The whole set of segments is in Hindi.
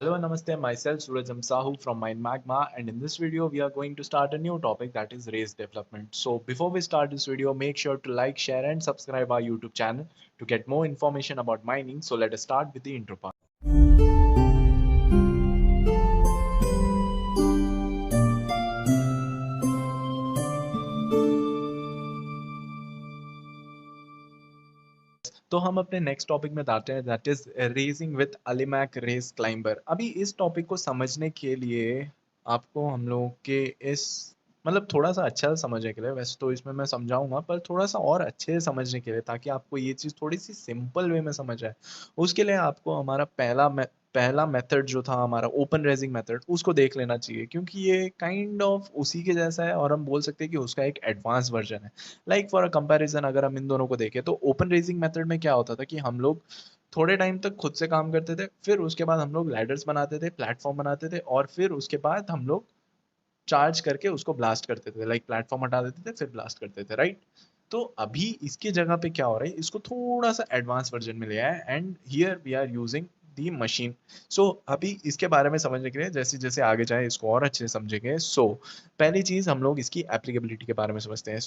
Hello, namaste. Myself Suraj Sahu from Mind Magma, and in this video, we are going to start a new topic that is race development. So, before we start this video, make sure to like, share, and subscribe our YouTube channel to get more information about mining. So, let us start with the intro part. तो हम अपने नेक्स्ट टॉपिक में आते हैं that is raising with Alimak raise climber. अभी इस टॉपिक को समझने के लिए आपको हम लोग के इस मतलब थोड़ा सा अच्छा समझने के लिए, वैसे तो इसमें मैं समझाऊंगा पर थोड़ा सा और अच्छे से समझने के लिए ताकि आपको ये चीज़ थोड़ी सी सिंपल वे में समझ आए, उसके लिए आपको हमारा पहला मेथड जो था हमारा ओपन रेजिंग मेथड उसको देख लेना चाहिए, क्योंकि ये काइंड ऑफ उसी के जैसा है और हम बोल सकते हैं कि उसका एक एडवांस वर्जन है। लाइक फॉर अ कंपैरिजन अगर हम इन दोनों को देखें तो ओपन रेजिंग मेथड में क्या होता था कि हम लोग थोड़े टाइम तक खुद से काम करते थे, फिर उसके बाद हम लोग लैडर्स बनाते थे, प्लेटफॉर्म बनाते थे, और फिर उसके बाद हम लोग चार्ज करके उसको ब्लास्ट करते थे, लाइक प्लेटफॉर्म हटा देते थे फिर ब्लास्ट करते थे, राइट। तो अभी इसके जगह पे क्या हो रहा है, इसको थोड़ा सा एडवांस वर्जन में लिया है and here we are using the machine. So अभी इसके बारे में समझने के लिए जैसे जैसे आगे जाए इसको और अच्छे से समझेंगे। पहली चीज हम लोग इसकी एप्लीकेबिलिटी के बारे में समझते हैं।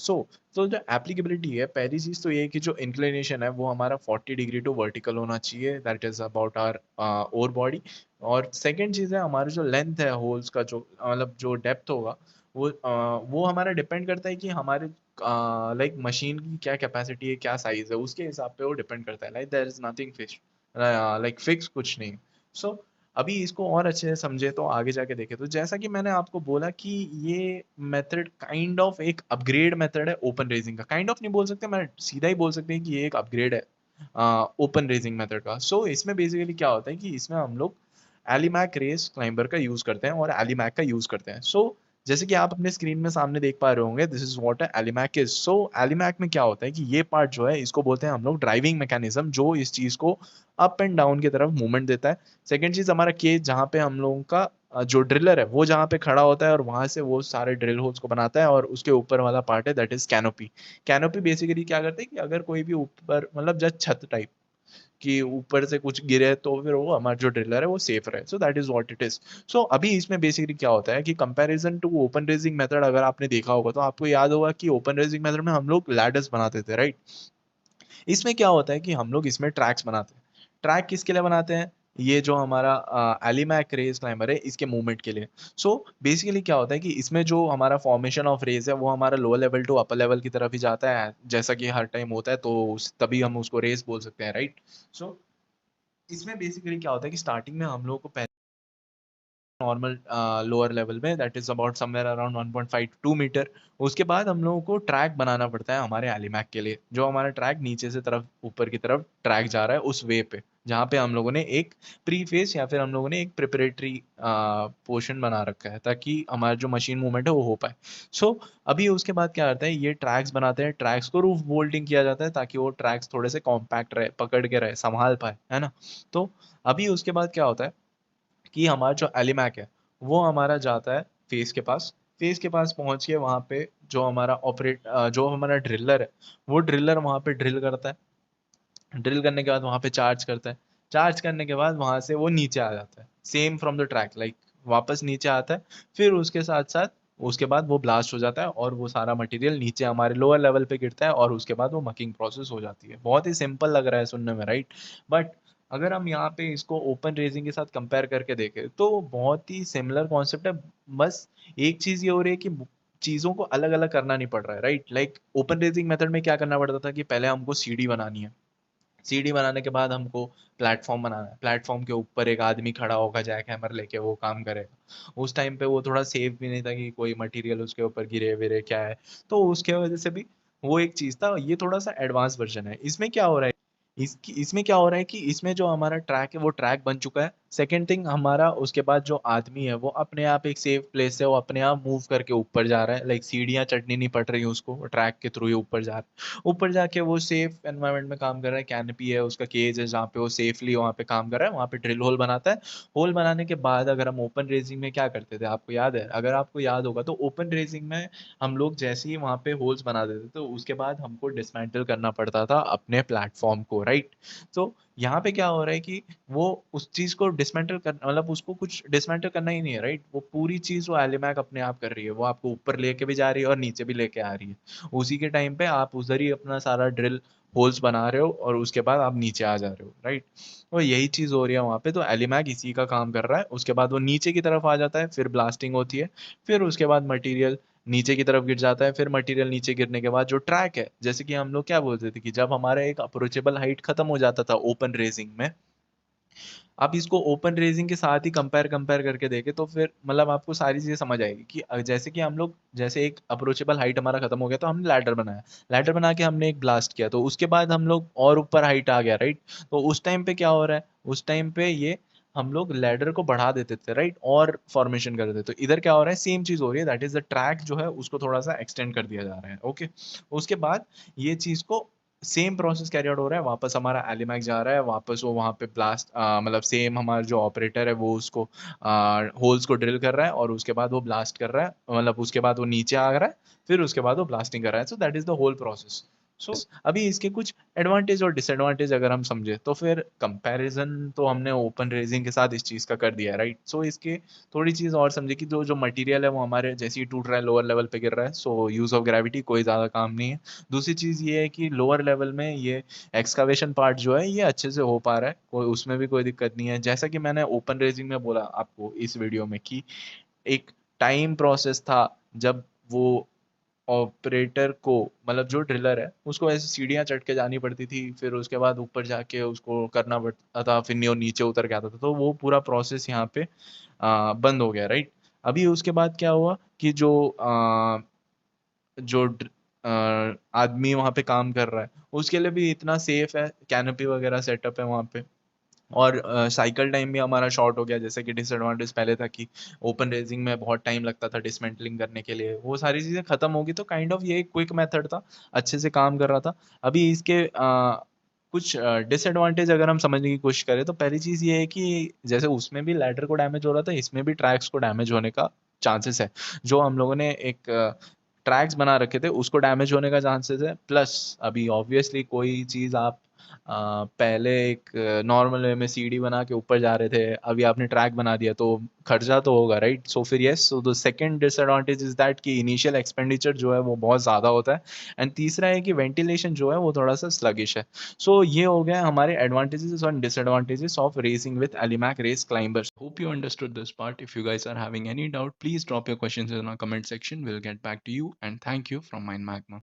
तो जो एप्लीकेबिलिटी है, पहली चीज तो ये है कि जो इंक्लिनेशन है वो हमारा 40 डिग्री टू वर्टिकल होना चाहिए, that is about our or body. और सेकंड चीज़ है हमारी जो लेंथ है होल्स का, जो मतलब जो डेप्थ होगा वो हमारा डिपेंड करता है कि हमारे लाइक मशीन की क्या कैपेसिटी है, क्या साइज है, उसके हिसाब पे वो डिपेंड करता है। Like there is nothing fix, like fix कुछ नहीं। सो अभी इसको और अच्छे से समझे तो आगे जाके देखे तो जैसा कि मैंने आपको बोला कि ये मेथड काइंड ऑफ एक अपग्रेड मेथड है ओपन रेजिंग का। काइंड ऑफ नहीं बोल सकते, मैं सीधा ही बोल सकते हैं कि ये एक अपग्रेड है ओपन रेजिंग मेथड का। इसमें बेसिकली क्या होता है कि इसमें हम लोग एलीमैक रेस क्लाइंबर का यूज करते हैं और एलीमैक का यूज करते हैं। जैसे कि आप अपने स्क्रीन में सामने देख पा रहे होंगे, दिस इज व्हाट एलीमैक इज। एलीमैक में क्या होता है कि ये पार्ट जो है इसको बोलते हैं हम लोग ड्राइविंग मैकेनिज्म, जो इस चीज को अप एंड डाउन की तरफ मूवमेंट देता है। सेकेंड चीज हमारा केज, जहाँ पे हम लोगों का जो ड्रिलर है वो जहाँ पे खड़ा होता है और वहां से वो सारे ड्रिल होल्स को बनाता है, और उसके ऊपर वाला पार्ट है that is canopy. Canopy basically क्या करते हैं कि अगर कोई भी ऊपर मतलब जस्ट छत टाइप कि ऊपर से कुछ गिरे तो फिर वो हमारा जो ड्रिलर है वो सेफ रहे। That is what it is. अभी इसमें बेसिकली क्या होता है कि comparison to open raising method अगर आपने देखा होगा तो आपको याद होगा कि ओपन रेजिंग मेथड में हम लोग लैडर्स बनाते थे, राइट। इसमें क्या होता है कि हम लोग इसमें ट्रैक्स बनाते हैं। ट्रैक किसके लिए बनाते हैं? ये जो हमारा एलिमैक रेस क्लाइंबर है इसके मूवमेंट के लिए। बेसिकली क्या होता है कि इसमें जो हमारा फॉर्मेशन ऑफ रेस है वो हमारा lower level to upper level की तरफ ही जाता है, जैसा कि हर टाइम होता है, तो तभी हम उसको रेस बोल सकते हैं, राइट। सो इसमें बेसिकली क्या होता है कि स्टार्टिंग में हम लोग को नॉर्मल लोअर लेवल में that is about somewhere around 1.5 to 2 metre. उसके बाद हम लोगों को ट्रैक बनाना पड़ता है हमारे एलिमैक के लिए, जो हमारा ट्रैक नीचे से तरफ ऊपर की तरफ ट्रैक जा रहा है उस वे पे, जहाँ पे हम लोगों ने एक प्री फेस या फिर हम लोगों ने एक प्रिपरेटरी पोर्शन बना रखा है ताकि हमारा जो मशीन मूवमेंट है वो हो पाए। अभी उसके बाद क्या करता है, ये ट्रैक्स बनाते हैं, ट्रैक्स को रूफ बोल्टिंग किया जाता है ताकि वो ट्रैक्स थोड़े से कॉम्पैक्ट रहे, पकड़ के रहे, संभाल पाए, है ना। तो अभी उसके बाद क्या होता है कि हमारा जो एलिमैक है वो हमारा जाता है फेस के पास। फेस के पास पहुंच के वहां पे जो हमारा ड्रिलर है वो ड्रिलर वहां पे ड्रिल करता है। ड्रिल करने के बाद वहां पे चार्ज करता है। चार्ज करने के बाद वहां से वो नीचे आ जाता है, same from the track, like वापस नीचे आता है। फिर उसके साथ साथ उसके बाद वो ब्लास्ट हो जाता है और वो सारा मटेरियल नीचे हमारे लोअर लेवल पे गिरता है, और उसके बाद वो मकिंग प्रोसेस हो जाती है। बहुत ही सिंपल लग रहा है सुनने में, राइट। बट अगर हम यहाँ पे इसको ओपन रेजिंग के साथ कंपेयर करके देखें तो बहुत ही सिमिलर कॉन्सेप्ट है। बस एक चीज ये हो रही है कि चीजों को अलग अलग करना नहीं पड़ रहा है, right. Like open raising method में क्या करना पड़ता था कि पहले हमको सीडी बनानी है, सीडी बनाने के बाद हमको प्लेटफॉर्म बनाना है, प्लेटफॉर्म के ऊपर एक आदमी खड़ा होगा जैक हैमर लेके, वो काम करेगा। उस टाइम पे वो थोड़ा सेफ भी नहीं था कि कोई मटेरियल उसके ऊपर गिरे विरे क्या है, तो उसके वजह से भी वो एक चीज था। ये थोड़ा सा एडवांस वर्जन है। इसमें क्या हो रहा है, इसमें क्या हो रहा है कि इसमें जो हमारा ट्रैक है वो ट्रैक बन चुका है। सेकेंड थिंग हमारा उसके बाद जो आदमी है वो अपने आप एक सेफ प्लेस से वो अपने आप मूव करके ऊपर जा रहा है, लाइक सीढ़ियाँ चढ़नी नहीं पड़ रही उसको, वो ट्रैक के थ्रू ही ऊपर जा रहा है। ऊपर जाके वो सेफ एनवायरनमेंट में काम कर रहा है, कैनपी है उसका, केज है जहाँ पे वो सेफली वहाँ पे काम कर रहा है, वहाँ पे ड्रिल होल बनाता है। होल बनाने के बाद अगर हम ओपन रेसिंग में क्या करते थे आपको याद है? अगर आपको याद होगा तो ओपन रेसिंग में हम लोग जैसे ही वहाँ पे होल्स बना देते तो उसके बाद हमको डिसमेंटल करना पड़ता था अपने प्लेटफॉर्म को, राइट। यहाँ पे क्या हो रहा है कि वो उस चीज को डिसमेंटल कर, मतलब उसको कुछ डिसमेंटल करना ही नहीं है, राइट? वो पूरी चीज वो एलिमैक अपने आप कर रही है, वो आपको ऊपर लेके भी जा रही है और नीचे भी लेके आ रही है। उसी के टाइम पे आप उधर ही अपना सारा ड्रिल होल्स बना रहे हो और उसके बाद आप नीचे आ जा रहे हो, राइट? तो यही चीज हो रही है वहां पे, तो एलिमैक इसी का काम कर रहा है। उसके बाद वो नीचे की तरफ आ जाता है, फिर ब्लास्टिंग होती है, फिर उसके बाद मटेरियल नीचे की तरफ गिर जाता है। फिर मटेरियल नीचे गिरने के बाद जो ट्रैक है, जैसे कि हम लोग क्या बोलते थे कि जब हमारा एक अप्रोचेबल हाइट खत्म हो जाता था ओपन रेसिंग में, आप इसको ओपन रेसिंग के साथ ही कंपेयर कंपेयर करके देखें तो फिर मतलब आपको सारी चीजें समझ आएगी कि जैसे कि हम लोग, जैसे एक अप्रोचेबल हाइट हमारा खत्म हो गया तो हमने लैडर बनाया, लैडर बना के हमने एक ब्लास्ट किया, तो उसके बाद हम लोग और ऊपर हाइट आ गया, राइट? तो उस टाइम पे क्या हो रहा है, उस टाइम पे ये हम लोग लैडर को बढ़ा देते थे, राइट? और फॉर्मेशन कर देते, तो इधर क्या हो रहा है, सेम चीज हो रही है, दैट इज द ट्रैक जो है उसको थोड़ा सा एक्सटेंड कर दिया जा रहा है। ओके, उसके बाद ये चीज को सेम प्रोसेस कैरी आउट हो रहा है, वापस हमारा एलिमैक जा रहा है, वापस वो वहाँ पे ब्लास्ट, मतलब सेम हमारा जो ऑपरेटर है वो उसको होल्स को ड्रिल कर रहा है और उसके बाद वो ब्लास्ट कर रहा है, मतलब उसके बाद वो नीचे आ रहा है, फिर उसके बाद वो ब्लास्टिंग कर रहा है। So that is the whole process. So अभी इसके कुछ एडवांटेज और डिसएडवांटेज अगर हम समझे तो फिर कंपैरिजन तो हमने ओपन रेजिंग के साथ इस चीज का कर दिया है, राइट? सो इसके थोड़ी चीज और समझे कि जो जो मटेरियल है वो हमारे जैसे ही टूट रहा है लोअर लेवल पे गिर रहा है, सो यूज ऑफ ग्रेविटी कोई ज्यादा काम नहीं है। दूसरी चीज ये है कि लोअर लेवल में ये एक्सकवेशन पार्ट जो है ये अच्छे से हो पा रहा है, कोई उसमें भी कोई दिक्कत नहीं है। जैसा कि मैंने ओपन रेजिंग में बोला आपको इस वीडियो में कि एक टाइम प्रोसेस था जब वो ऑपरेटर को, मतलब जो ड्रिलर है उसको ऐसे सीढ़ियां चढ़ के जानी पड़ती थी, फिर उसके बाद ऊपर जाके उसको करना पड़ता था, फिर नीचे उतर के आता था, तो वो पूरा प्रोसेस यहाँ पे बंद हो गया, राइट? अभी उसके बाद क्या हुआ कि जो आदमी वहाँ पे काम कर रहा है उसके लिए भी इतना सेफ है, कैनोपी वगैरह सेटअप है वहाँ पे। और साइकिल टाइम भी हमारा शॉर्ट हो गया, जैसे कि डिसएडवांटेज पहले था कि ओपन रेसिंग में बहुत टाइम लगता था डिसमेंटलिंग करने के लिए, वो सारी चीज़ें खत्म होगी, तो काइंड ऑफ ये एक क्विक मेथड था, अच्छे से काम कर रहा था। अभी इसके कुछ डिसएडवांटेज अगर हम समझने की कोशिश करें तो पहली चीज़ ये है कि जैसे उसमें भी लैडर को डैमेज हो रहा था, इसमें भी ट्रैक्स को डैमेज होने का चांसेस है। जो हम लोगों ने एक ट्रैक्स बना रखे थे उसको डैमेज होने का चांसेस है, प्लस अभी ऑब्वियसली कोई चीज़ आप पहले एक नॉर्मल वे में सीढ़ी बना के ऊपर जा रहे थे, अभी आपने ट्रैक बना दिया तो खर्चा तो होगा, राइट? सो फिर yes, so the second disadvantage is that कि इनिशियल एक्सपेंडिचर जो है वो बहुत ज़्यादा होता है। एंड तीसरा है कि वेंटिलेशन जो है वो थोड़ा सा स्लगिश है। सो ये हो गया हमारे एडवांटेजेस और disadvantages of raising with Alimak raise climbers. Hope you understood this part. If you guys are having any doubt, please drop your questions in our comment section. We'll get back to you, and thank you from Mind Magma.